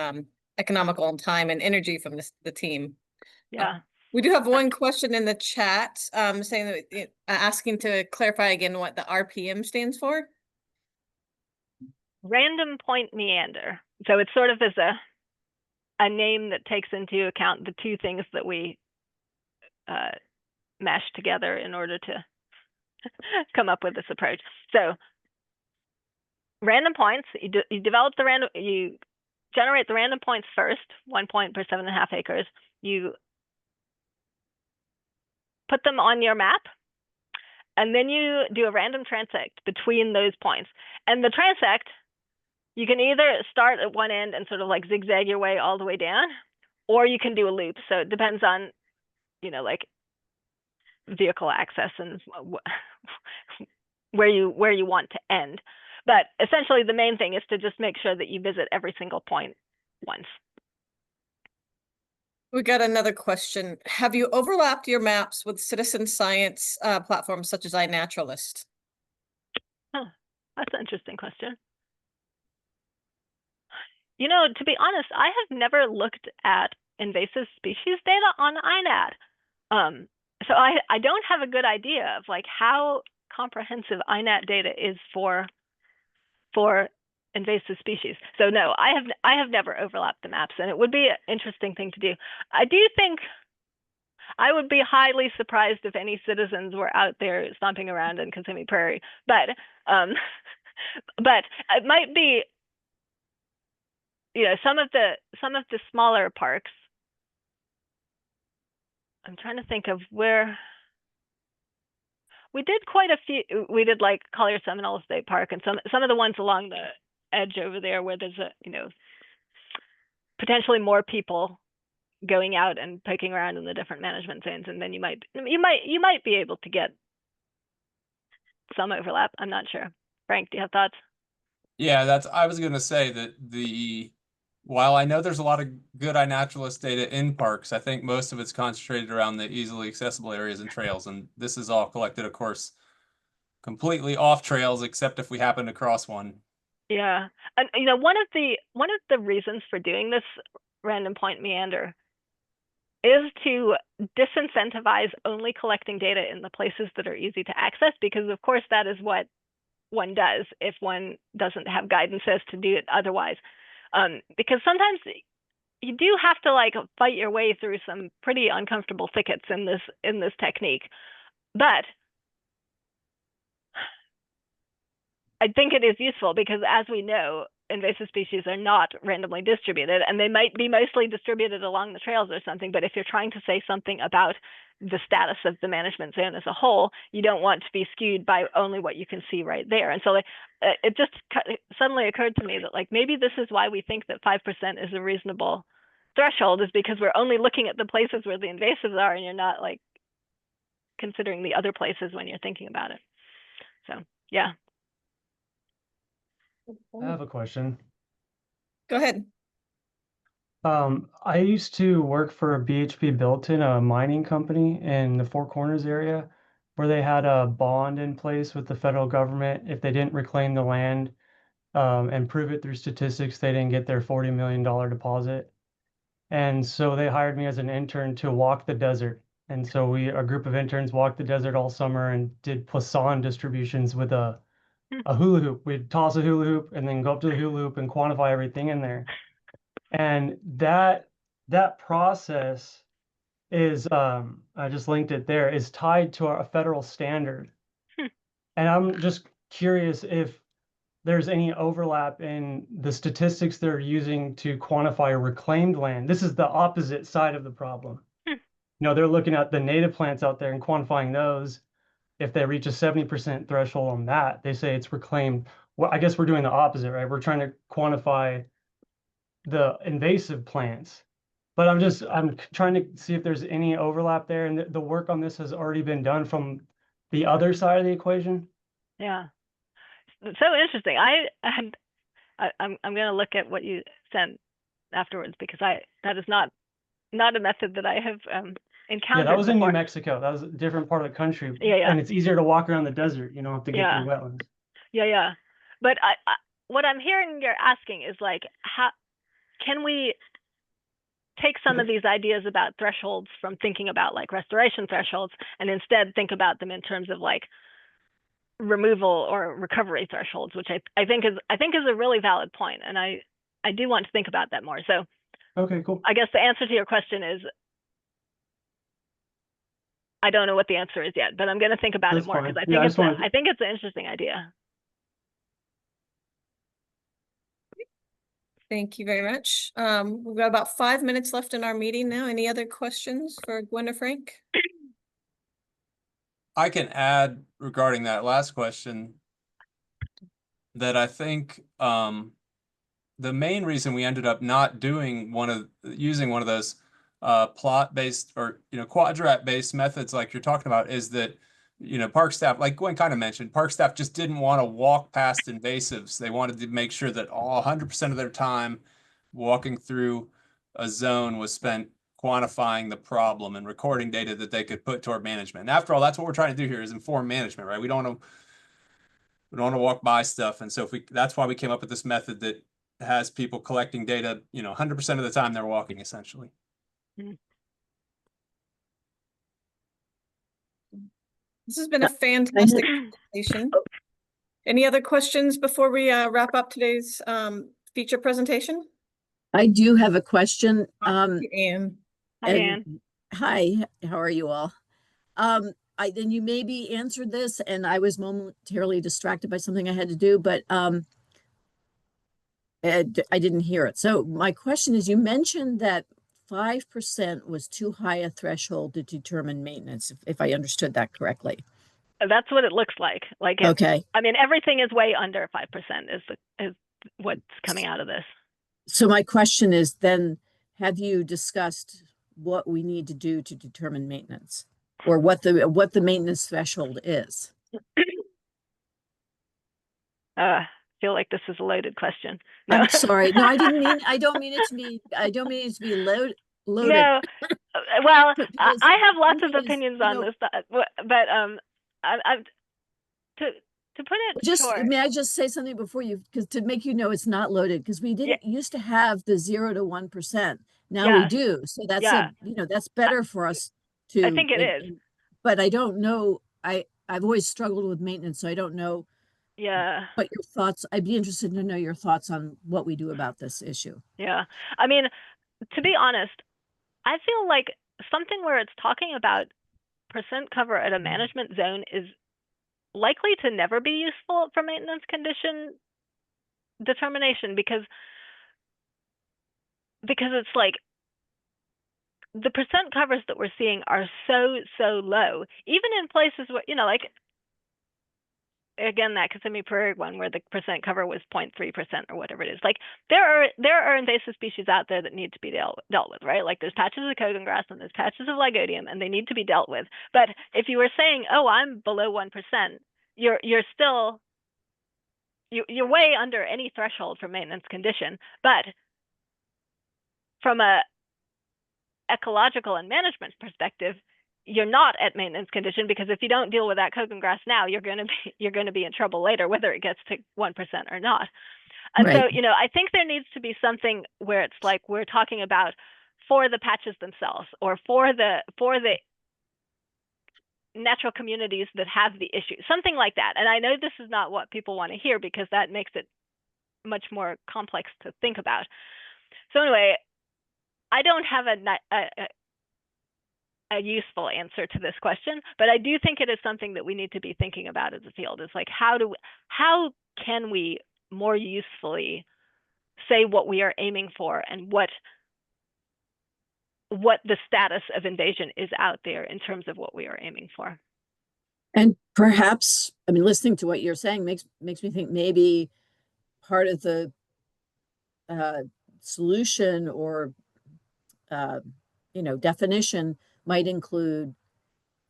economical in time and energy from the team. Yeah. We do have one question in the chat saying that asking to clarify again what the RPM stands for. Random point meander. So it's sort of as a name that takes into account the 2 things that we mashed together in order to come up with this approach. So random points, you generate the random points first, 1 point per 7.5 acres. You put them on your map, and then you do a random transect between those points. And the transect, you can either start at one end and sort of like zigzag your way all the way down, or you can do a loop. So it depends on, like vehicle access and where you want to end. But essentially, the main thing is to just make sure that you visit every single point once. We got another question. Have you overlapped your maps with citizen science platforms such as iNaturalist? Huh, that's an interesting question. You know, to be honest, I have never looked at invasive species data on INAT. So I don't have a good idea of like how comprehensive INAT data is for invasive species. So no, I have never overlapped the maps, and it would be an interesting thing to do. I do think I would be highly surprised if any citizens were out there stomping around in Kissimmee Prairie, but but it might be, you know, some of the smaller parks. I'm trying to think of where we did quite a few. We did like Collier Seminole State Park and some of the ones along the edge over there where there's a, you know, potentially more people going out and poking around in the different management zones, and then you might be able to get some overlap. I'm not sure. Frank, do you have thoughts? Yeah, I was going to say that while I know there's a lot of good iNaturalist data in parks, I think most of it's concentrated around the easily accessible areas and trails. And this is all collected, of course, completely off trails, except if we happen to cross one. Yeah. And you know, one of the reasons for doing this random point meander is to disincentivize only collecting data in the places that are easy to access, because of course that is what one does if one doesn't have guidance as to do it otherwise. Because sometimes you do have to like fight your way through some pretty uncomfortable thickets in this technique. But I think it is useful because, as we know, invasive species are not randomly distributed, and they might be mostly distributed along the trails or something. But if you're trying to say something about the status of the management zone as a whole, you don't want to be skewed by only what you can see right there. And so it just suddenly occurred to me that like maybe this is why we think that 5% is a reasonable threshold, is because we're only looking at the places where the invasives are, and you're not like considering the other places when you're thinking about it. So yeah. I have a question. Go ahead. I used to work for BHP Billiton, a mining company in the Four Corners area, where they had a bond in place with the federal government. If they didn't reclaim the land and prove it through statistics, they didn't get their $40 million deposit. And so they hired me as an intern to walk the desert. And so a group of interns walked the desert all summer and did Poisson distributions with a hula hoop. We'd toss a hula hoop and then go up to the hula hoop and quantify everything in there. And that process is, I just linked it there, is tied to a federal standard. And I'm just curious if there's any overlap in the statistics they're using to quantify reclaimed land. This is the opposite side of the problem. You know, they're looking at the native plants out there and quantifying those. If they reach a 70% threshold on that, they say it's reclaimed. Well, I guess we're doing the opposite, right? We're trying to quantify the invasive plants. But I'm trying to see if there's any overlap there, and the work on this has already been done from the other side of the equation. Yeah. So interesting. I'm going to look at what you sent afterwards, because that is not a method that I have encountered. Yeah, that was before. in New Mexico. That was a different part of the country. Yeah. And it's easier to walk around the desert. You don't have to get through wetlands. Yeah. But what I'm hearing you're asking is like, how can we take some of these ideas about thresholds from thinking about like restoration thresholds, and instead think about them in terms of like removal or recovery thresholds, which I think is a really valid point, and I do want to think about that more. So okay, cool. I guess the answer to your question is I don't know what the answer is yet, but I'm going to think about it more, because I think it's an interesting idea. Thank you very much. We've got about 5 minutes left in our meeting now. Any other questions for Gwen or Frank? I can add regarding that last question that I think the main reason we ended up not doing using one of those plot-based or quadrat-based methods like you're talking about is that park staff, like Gwen kind of mentioned, park staff just didn't want to walk past invasives. They wanted to make sure that 100% of their time walking through a zone was spent quantifying the problem and recording data that they could put toward management. And after all, that's what we're trying to do here, is inform management, right? We don't want to walk by stuff. And so that's why we came up with this method that has people collecting data, 100% of the time they're walking, essentially. This has been a fantastic presentation. Any other questions before we wrap up today's feature presentation? I do have a question. Anne. Hi, Anne. Hi, how are you all? Then you maybe answered this, and I was momentarily distracted by something I had to do, but I didn't hear it. So my question is, you mentioned that 5% was too high a threshold to determine maintenance, if I understood that correctly. That's what it looks like. Okay. I mean, everything is way under 5% is what's coming out of this. So my question is then, have you discussed what we need to do to determine maintenance, or what the maintenance threshold is? Feel like this is a loaded question. No. I'm sorry. No, I don't mean it to be loaded. No. Well, Because I have lots of because, opinions on this, but to put it short. May I just say something before you, because to make it's not loaded, because we didn't used to have the 0 to 1%. Now we do. So that's that's better for us to. I think it is. But I don't know. I've always struggled with maintenance, so I don't know. Yeah. What your thoughts? I'd be interested to know your thoughts on what we do about this issue. Yeah. I mean, to be honest, I feel like something where it's talking about percent cover at a management zone is likely to never be useful for maintenance condition determination, because it's like the percent covers that we're seeing are so low, even in places where, again, that Kissimmee Prairie one where the percent cover was 0.3% or whatever it is. Like there are invasive species out there that need to be dealt with, right? Like there's patches of cogon grass and there's patches of lygodium, and they need to be dealt with. But if you were saying, oh, I'm below 1%, you're way under any threshold for maintenance condition. But from a ecological and management perspective, you're not at maintenance condition, because if you don't deal with that cogon grass now, you're going to be in trouble later, whether it gets to 1% or not. And Right. so, I think there needs to be something where it's like we're talking about for the patches themselves, or for the natural communities that have the issue, something like that. And I know this is not what people want to hear, because that makes it much more complex to think about. So anyway, I don't have a useful answer to this question, but I do think it is something that we need to be thinking about as a field. Is like, how can we more usefully say what we are aiming for, and what the status of invasion is out there in terms of what we are aiming for. And perhaps, I mean, listening to what you're saying makes me think maybe part of the solution or definition might include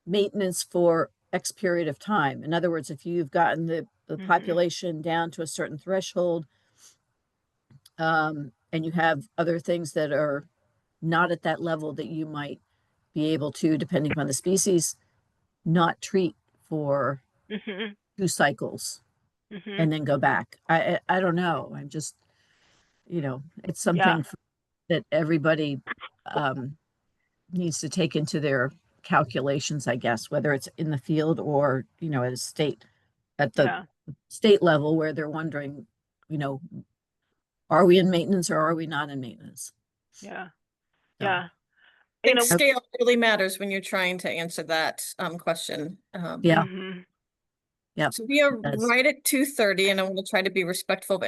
maintenance for X period of time. In other words, if you've gotten the population down to a certain threshold, and you have other things that are not at that level, that you might be able to, depending upon the species, not treat for 2 cycles and then go back. I don't know. I'm just, it's something that everybody needs to take into their calculations, I guess, whether it's in the field or, at the state level, where they're wondering, are we in maintenance or are we not in maintenance? Yeah. So. Yeah. I think scale really matters when you're trying to answer that question. Yeah. Yeah. So we are right at 2:30, and I want to try to be respectful of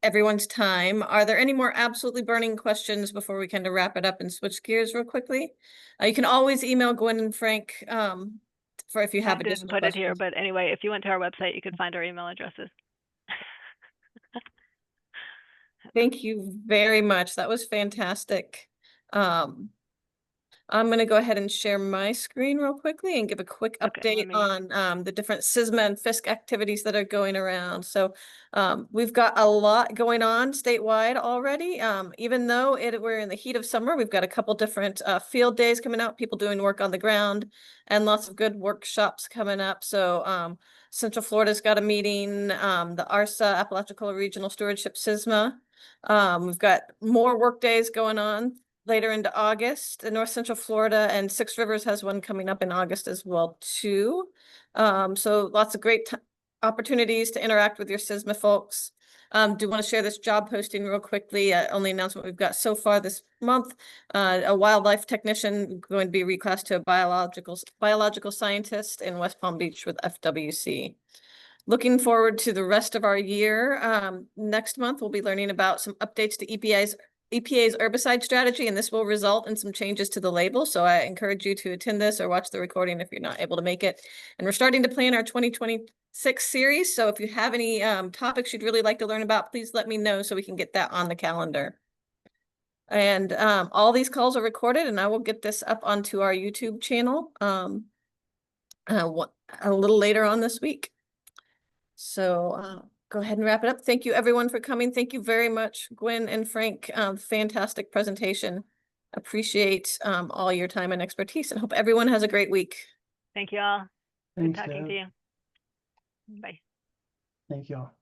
everyone's time. Are there any more absolutely burning questions before we kind of wrap it up and switch gears real quickly? You can always email Gwen and Frank for if you have additional questions. Put it here, but anyway, if you went to our website, you could find our email addresses. Thank you very much. That was fantastic. I'm going to go ahead and share my screen real quickly and give a quick Okay, update on the different CISMA and FISC activities that are going around. So we've got a lot going on statewide already. Even though we're in the heat of summer, we've got a couple different field days coming out, people doing work on the ground, and lots of good workshops coming up. So Central Florida's got a meeting, the ARSA, Apalachicola Regional Stewardship CISMA. We've got more work days going on later into August. In North Central Florida and Six Rivers has one coming up in August as well too. So lots of great opportunities to interact with your CISMA folks. Do want to share this job posting real quickly. Only announcement we've got so far this month. A wildlife technician going to be reclassed to a biological scientist in West Palm Beach with FWC. Looking forward to the rest of our year. Next month, we'll be learning about some updates to EPA's herbicide strategy, and this will result in some changes to the label. So I encourage you to attend this or watch the recording if you're not able to make it. And we're starting to plan our 2026 series. So if you have any topics you'd really like to learn about, please let me know so we can get that on the calendar. And all these calls are recorded, and I will get this up onto our YouTube channel a little later on this week. So go ahead and wrap it up. Thank you everyone for coming. Thank you very much, Gwen and Frank. Fantastic presentation. Appreciate all your time and expertise, and hope everyone has a great week. Thank you all. Good Thanks, talking Deb. to you. Bye. Thank you all.